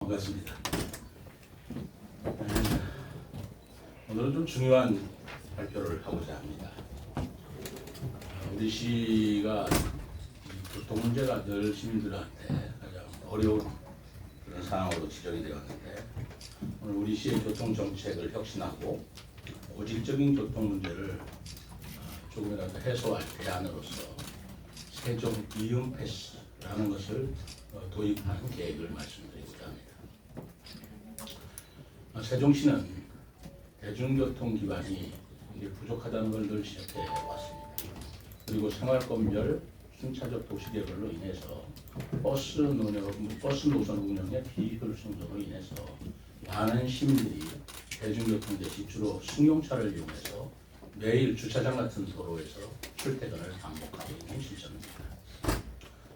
반갑습니다. 오늘은 좀 중요한 발표를 하고자 합니다. 우리 시가 교통 문제가 늘 시민들한테 가장 어려운 그런 상황으로 지적이 되었는데, 오늘 우리 시의 교통 정책을 혁신하고 고질적인 교통 문제를 조금이라도 해소할 대안으로서 세종 이용 패스라는 것을 도입하는 계획을 말씀드리고자 합니다. 세종시는 대중교통 기반이 부족하다는 걸 늘 지적해 왔습니다. 그리고 생활권별 순차적 도시개발로 인해서 버스 노선 운영의 비효율성으로 인해서 많은 시민들이 대중교통 대신 주로 승용차를 이용해서 매일 주차장 같은 도로에서 출퇴근을 반복하고 있는 실정입니다.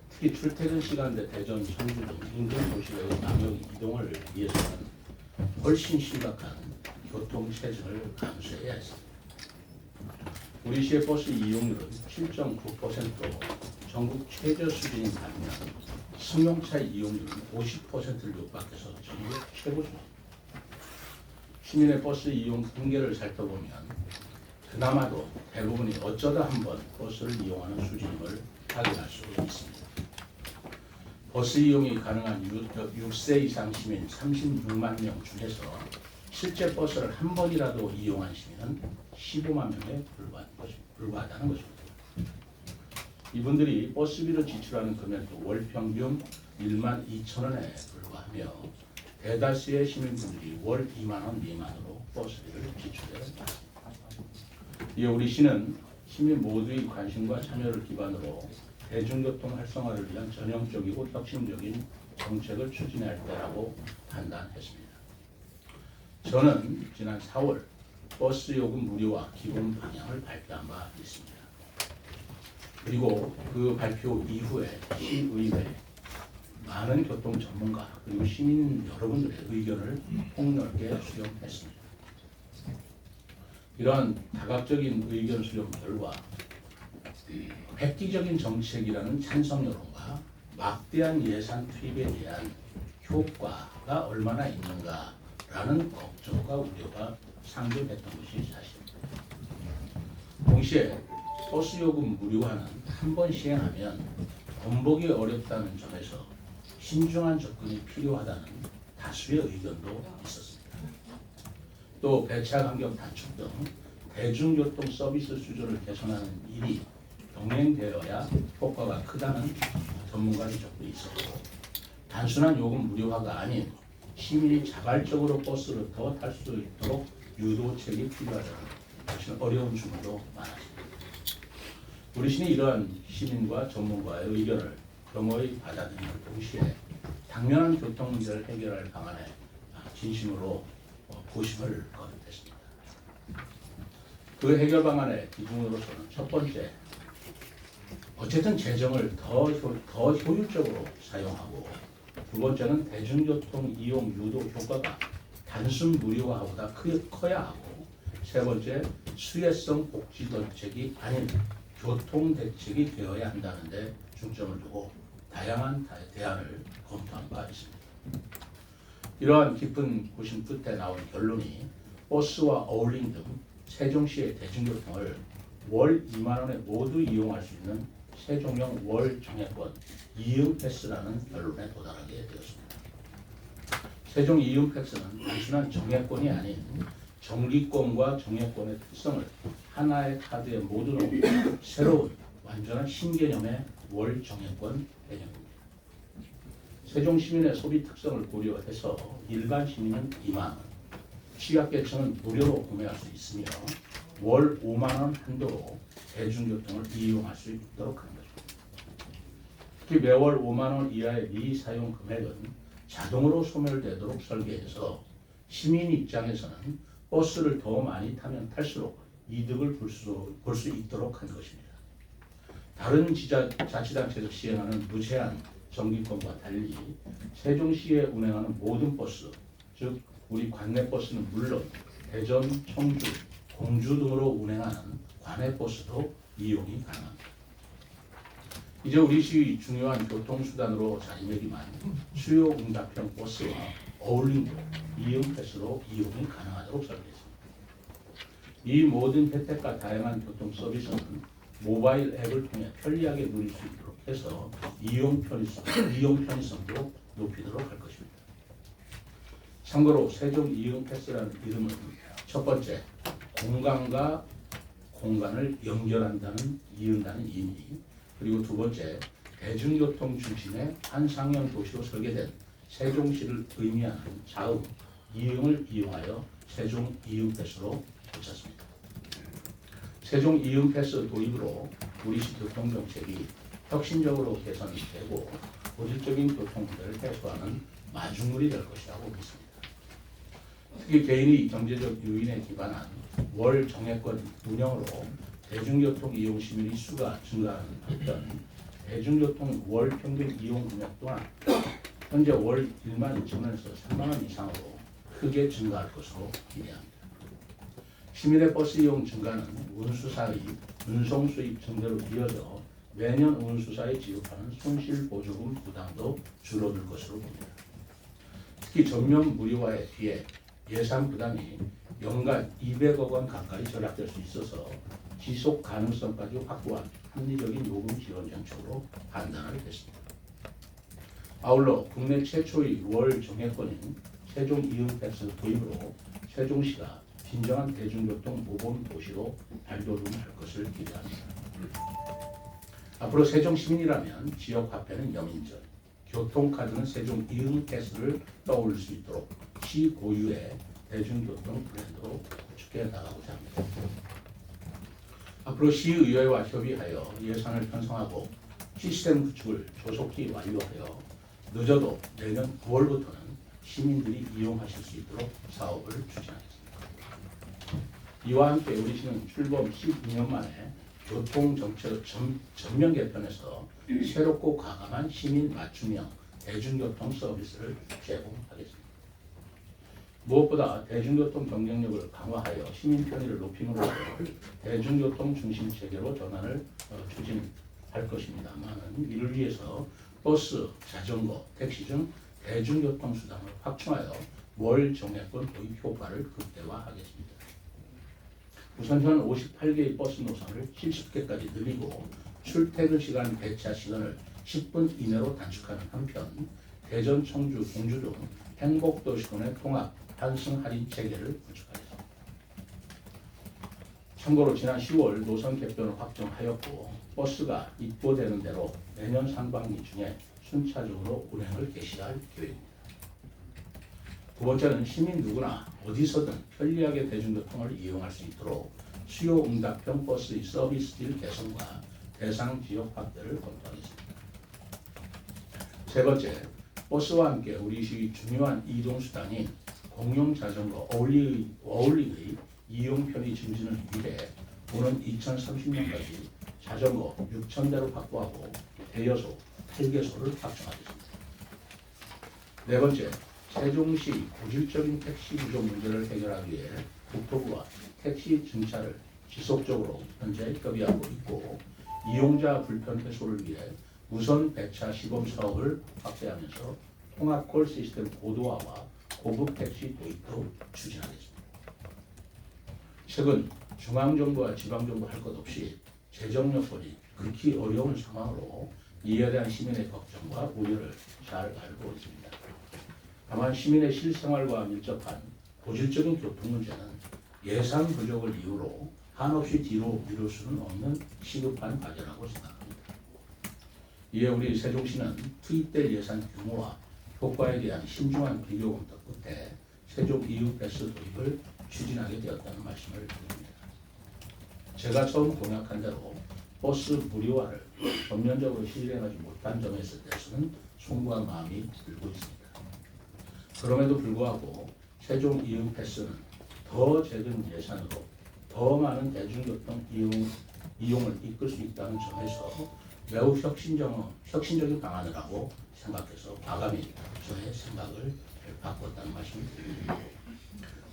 특히 출퇴근 시간대 대전, 청주 등 인근 도시의 남역 이동을 위해서는 훨씬 심각한 교통 체증을 감수해야 했습니다. 우리 시의 버스 이용률은 7.9%로 전국 최저 수준인 반면 승용차 이용률은 50%를 육박해서 전국 최고입니다. 시민의 버스 이용 통계를 살펴보면 그나마도 대부분이 어쩌다 한번 버스를 이용하는 수준임을 확인할 수 있습니다. 버스 이용이 가능한 6세 이상 시민 36만 명 중에서 실제 버스를 한 번이라도 이용한 시민은 15만 명에 불과하다는 것입니다. 이분들이 버스비로 지출하는 금액도 월 평균 1만 2천 원에 불과하며 대다수의 시민분들이 월 2만 원 미만으로 버스비를 지출해야 합니다. 이에 우리 시는 시민 모두의 관심과 참여를 기반으로 대중교통 활성화를 위한 전형적이고 혁신적인 정책을 추진해야 할 때라고 판단했습니다. 저는 지난 4월 버스 요금 무료화 기본 방향을 발표한 바 있습니다. 그리고 그 발표 이후에 시의회 많은 교통 전문가 그리고 시민 여러분들의 의견을 폭넓게 수렴했습니다. 이러한 다각적인 의견 수렴 결과 획기적인 정책이라는 찬성 여론과 막대한 예산 투입에 대한 효과가 얼마나 있는가라는 걱정과 우려가 상존했던 것이 사실입니다. 동시에 버스 요금 무료화는 한 번 시행하면 번복이 어렵다는 점에서 신중한 접근이 필요하다는 다수의 의견도 있었습니다. 또 배차 간격 단축 등 대중교통 서비스 수준을 개선하는 일이 병행되어야 효과가 크다는 전문가 지적도 있었고, 단순한 요금 무료화가 아닌 시민이 자발적으로 버스를 더 탈 수 있도록 유도책이 필요하다는 사실 어려운 주문도 많았습니다. 우리 시는 이러한 시민과 전문가의 의견을 겸허히 받아들이는 동시에 당면한 교통 문제를 해결할 방안에 진심으로 고심을 거듭했습니다. 그 해결 방안의 기준으로서는 첫 번째, 어쨌든 재정을 더 효율적으로 사용하고, 두 번째는 대중교통 이용 유도 효과가 단순 무료화보다 커야 하고, 세 번째, 수혜성 복지 정책이 아닌 교통 대책이 되어야 한다는 데 중점을 두고 다양한 대안을 검토한 바 있습니다. 이러한 깊은 고심 끝에 나온 결론이 버스와 어울링 등 세종시의 대중교통을 월 2만 원에 모두 이용할 수 있는 세종형 월 정액권 이용 패스라는 결론에 도달하게 되었습니다. 세종 이용 패스는 단순한 정액권이 아닌 정기권과 정액권의 특성을 하나의 카드에 모두 넣은 새로운 완전한 신개념의 월 정액권 개념입니다. 세종 시민의 소비 특성을 고려해서 일반 시민은 2만 원, 취약계층은 무료로 구매할 수 있으며 월 5만 원 한도로 대중교통을 이용할 수 있도록 하는 것입니다. 특히 매월 5만 원 이하의 미사용 금액은 자동으로 소멸되도록 설계해서 시민 입장에서는 버스를 더 많이 타면 탈수록 이득을 볼 수 있도록 한 것입니다. 다른 자치단체에서 시행하는 무제한 정기권과 달리 세종시에 운행하는 모든 버스, 즉 우리 관내 버스는 물론 대전, 청주, 공주 등으로 운행하는 관내 버스도 이용이 가능합니다. 이제 우리 시의 중요한 교통수단으로 자리매김한 수요응답형 버스와 어울린 이용 패스로 이용이 가능하도록 설계했습니다. 이 모든 혜택과 다양한 교통 서비스는 모바일 앱을 통해 편리하게 누릴 수 있도록 해서 이용 편의성도 높이도록 할 것입니다. 참고로 세종 이용 패스라는 이름은 첫 번째, 공간과 공간을 연결한다는 이은다는 의미, 그리고 두 번째, 대중교통 중심의 한 상형 도시로 설계된 세종시를 의미하는 자음, 이응을 이용하여 세종 이응 패스로 붙였습니다. 세종 이응 패스 도입으로 우리시 교통정책이 혁신적으로 개선이 되고 고질적인 교통 문제를 해소하는 마중물이 될 것이라고 믿습니다. 특히 개인의 경제적 요인에 기반한 월 정액권 운영으로 대중교통 이용 시민의 수가 증가하는 한편 대중교통 월 평균 이용 금액 또한 현재 월 1만 2천 원에서 3만 원 이상으로 크게 증가할 것으로 기대합니다. 시민의 버스 이용 증가는 운수사의 운송 수입 증대로 이어져 매년 운수사에 지급하는 손실 보조금 부담도 줄어들 것으로 봅니다. 특히 전면 무료화에 비해 예산 부담이 연간 200억 원 가까이 절약될 수 있어서 지속 가능성까지 확보한 합리적인 요금 지원 정책으로 판단을 했습니다. 아울러 국내 최초의 월 정액권인 세종 이응 패스 도입으로 세종시가 진정한 대중교통 모범 도시로 발돋움할 것을 기대합니다. 앞으로 세종 시민이라면 지역 화폐는 염인전, 교통카드는 세종 이응 패스를 떠올릴 수 있도록 시 고유의 대중교통 브랜드로 구축해 나가고자 합니다. 앞으로 시의회와 협의하여 예산을 편성하고 시스템 구축을 조속히 완료하여 늦어도 내년 9월부터는 시민들이 이용하실 수 있도록 사업을 추진하겠습니다. 이와 함께 우리 시는 출범 12년 만에 교통정책 전면 개편에서 새롭고 과감한 시민 맞춤형 대중교통 서비스를 제공하겠습니다. 무엇보다 대중교통 경쟁력을 강화하여 시민 편의를 높임으로써 대중교통 중심 체계로 전환을 추진할 것입니다만 이를 위해서 버스, 자전거, 택시 등 대중교통 수단을 확충하여 월 정액권 도입 효과를 극대화하겠습니다. 우선 현 58개의 버스 노선을 70개까지 늘리고 출퇴근 시간 배차 시간을 10분 이내로 단축하는 한편 대전, 청주, 공주 등 행복도시권의 통합 환승 할인 체계를 구축하겠습니다. 참고로 지난 10월 노선 개편을 확정하였고 버스가 입고되는 대로 내년 상반기 중에 순차적으로 운행을 개시할 계획입니다. 두 번째는 시민 누구나 어디서든 편리하게 대중교통을 이용할 수 있도록 수요 응답형 버스의 서비스질 개선과 대상 지역 확대를 검토하겠습니다. 세 번째, 버스와 함께 우리 시의 중요한 이동수단인 공용자전거 어울리의 이용 편의 증진을 위해 오는 2030년까지 자전거 6,000대로 확보하고 대여소 8개소를 확충하겠습니다. 네 번째, 세종시 고질적인 택시 부족 문제를 해결하기 위해 국토부와 택시 증차를 지속적으로 현재 협의하고 있고 이용자 불편 해소를 위해 우선 배차 시범 사업을 확대하면서 통합콜 시스템 고도화와 고급 택시 도입도 추진하겠습니다. 최근 중앙정부와 지방정부 할 것 없이 재정 여건이 극히 어려운 상황으로 이에 대한 시민의 걱정과 우려를 잘 알고 있습니다. 다만 시민의 실생활과 밀접한 고질적인 교통 문제는 예산 부족을 이유로 한없이 뒤로 미룰 수는 없는 시급한 과제라고 생각합니다. 이에 우리 세종시는 투입될 예산 규모와 효과에 대한 신중한 비교 검토 끝에 세종 이응 패스 도입을 추진하게 되었다는 말씀을 드립니다. 제가 처음 공약한 대로 버스 무료화를 전면적으로 실행하지 못한 점에 대해서는 송구한 마음이 들고 있습니다. 그럼에도 불구하고 세종 이응 패스는 더 적은 예산으로 더 많은 대중교통 이용을 이끌 수 있다는 점에서 매우 혁신적인 방안이라고 생각해서 과감히 저의 생각을 바꿨다는 말씀을 드립니다.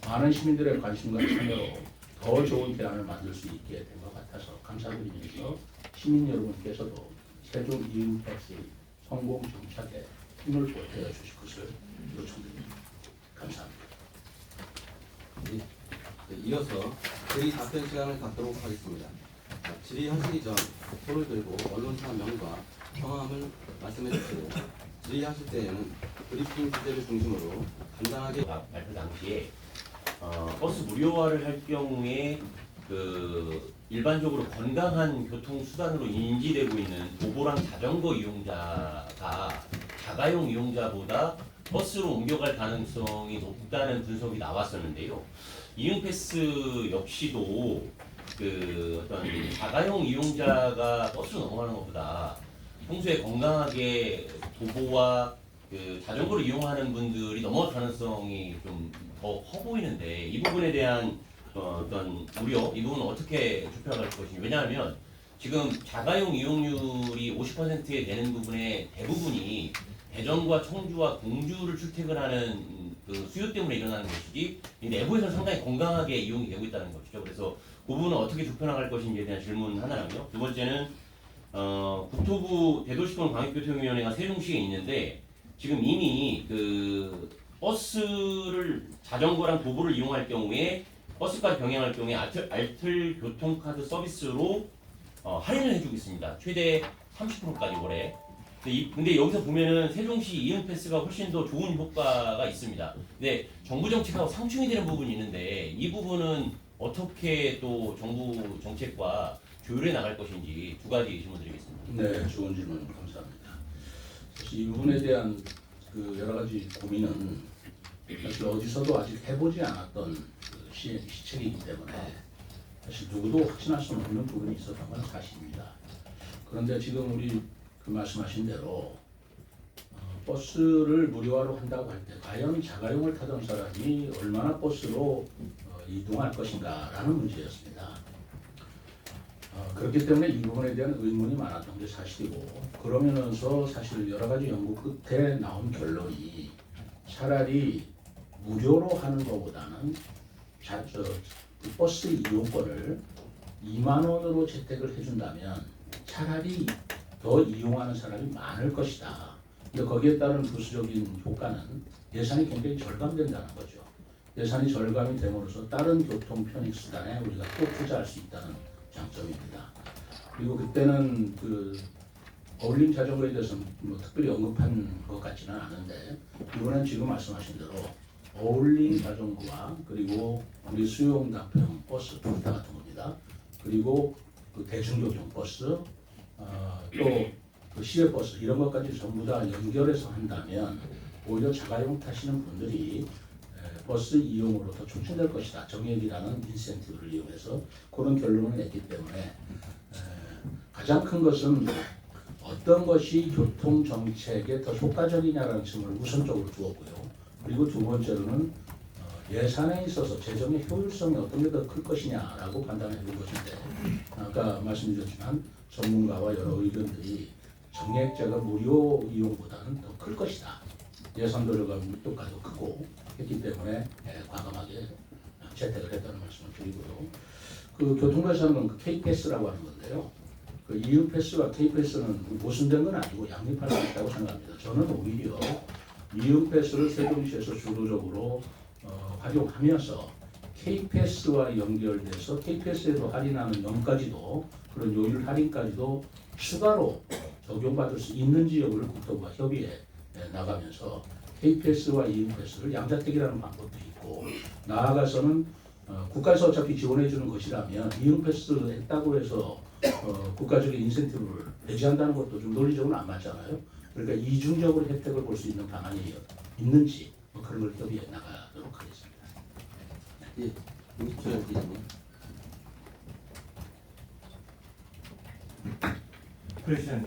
많은 시민들의 관심과 참여로 더 좋은 대안을 만들 수 있게 된 것 같아서 감사드리면서 시민 여러분께서도 세종 이음버스 성공 정착에 힘을 보태어 주실 것을 요청드립니다. 감사합니다. 네, 이어서 질의 답변 시간을 갖도록 하겠습니다. 질의하시기 전 손을 들고 언론사 명과 성함을 말씀해 주시고 질의하실 때에는 브리핑 주제를 중심으로 간단하게 발표 당시에 버스 무료화를 할 경우에 그 일반적으로 건강한 교통 수단으로 인지되고 있는 도보랑 자전거 이용자가 자가용 이용자보다 버스로 옮겨갈 가능성이 높다는 분석이 나왔었는데요. 이응패스 역시도 그 어떤 자가용 이용자가 버스로 넘어가는 것보다 평소에 건강하게 도보와 그 자전거를 이용하는 분들이 넘어갈 가능성이 좀 더 커 보이는데 이 부분에 대한 어떤 우려, 이 부분은 어떻게 좁혀갈 것인지. 왜냐하면 지금 자가용 이용률이 50%에 되는 부분의 대부분이 대전과 청주와 공주를 출퇴근하는 그 수요 때문에 일어나는 것이지 이 내부에서는 상당히 건강하게 이용이 되고 있다는 것이죠. 그래서 그 부분은 어떻게 좁혀나갈 것인지에 대한 질문 하나랑요. 두 번째는 국토부 대도시권 광역교통위원회가 세종시에 있는데 지금 이미 그 버스를 자전거랑 도보를 이용할 경우에 버스까지 병행할 경우에 알뜰 교통카드 서비스로 할인을 해주고 있습니다. 최대 30%까지 올해. 근데 여기서 보면은 세종시 이응패스가 훨씬 더 좋은 효과가 있습니다. 근데 정부 정책하고 상충이 되는 부분이 있는데 이 부분은 어떻게 또 정부 정책과 조율해 나갈 것인지 두 가지 질문 드리겠습니다. 네, 좋은 질문 감사합니다. 사실 이 부분에 대한 그 여러 가지 고민은 사실 어디서도 아직 해보지 않았던 그 시책이기 때문에 사실 누구도 확신할 수 없는 부분이 있었던 건 사실입니다. 그런데 지금 우리 그 말씀하신 대로 버스를 무료화로 한다고 할 때 과연 자가용을 타던 사람이 얼마나 버스로 이동할 것인가라는 문제였습니다. 그렇기 때문에 이 부분에 대한 의문이 많았던 게 사실이고 그러면서 사실 여러 가지 연구 끝에 나온 결론이 차라리 무료로 하는 것보다는 그 버스 이용권을 2만 원으로 채택을 해준다면 차라리 더 이용하는 사람이 많을 것이다. 근데 거기에 따른 부수적인 효과는 예산이 굉장히 절감된다는 거죠. 예산이 절감이 됨으로써 다른 교통 편익 수단에 우리가 또 투자할 수 있다는 장점입니다. 그리고 그때는 그 어울림 자전거에 대해서 뭐 특별히 언급한 것 같지는 않은데 이번엔 지금 말씀하신 대로 어울림 자전거와 그리고 우리 수용답형 버스 부타 같은 겁니다. 그리고 그 대중교통 버스 또 그 시외버스 이런 것까지 전부 다 연결해서 한다면 오히려 자가용 타시는 분들이 버스 이용으로 더 촉진될 것이다. 정액이라는 인센티브를 이용해서 그런 결론을 냈기 때문에 가장 큰 것은 어떤 것이 교통 정책에 더 효과적이냐라는 질문을 우선적으로 두었고요. 그리고 두 번째로는 예산에 있어서 재정의 효율성이 어떤 게 더 클 것이냐라고 판단해 본 것인데 아까 말씀드렸지만 전문가와 여러 의견들이 정액제가 무료 이용보다는 더 클 것이다. 예산 들어간密도가도 크고 했기 때문에 과감하게 채택을 했다는 말씀을 드리고요. 그 교통회사는 그 K패스라고 하는 건데요. 그 이응패스와 K패스는 모순된 건 아니고 양립할 수 있다고 생각합니다. 저는 오히려 이응패스를 세종시에서 주도적으로 활용하면서 K패스와 연결돼서 K패스에도 할인하는 연까지도 그런 요율 할인까지도 추가로 적용받을 수 있는 지역을 국토부와 협의해 나가면서 K패스와 이응패스를 양자택이라는 방법도 있고 나아가서는 국가에서 어차피 지원해 주는 것이라면 이응패스 했다고 해서 국가적인 인센티브를 배제한다는 것도 좀 논리적으로 안 맞잖아요. 그러니까 이중적으로 혜택을 볼 수 있는 방안이 있는지 그런 걸 협의해 나가도록 하겠습니다. 예, 김기철 기자님. 프레시는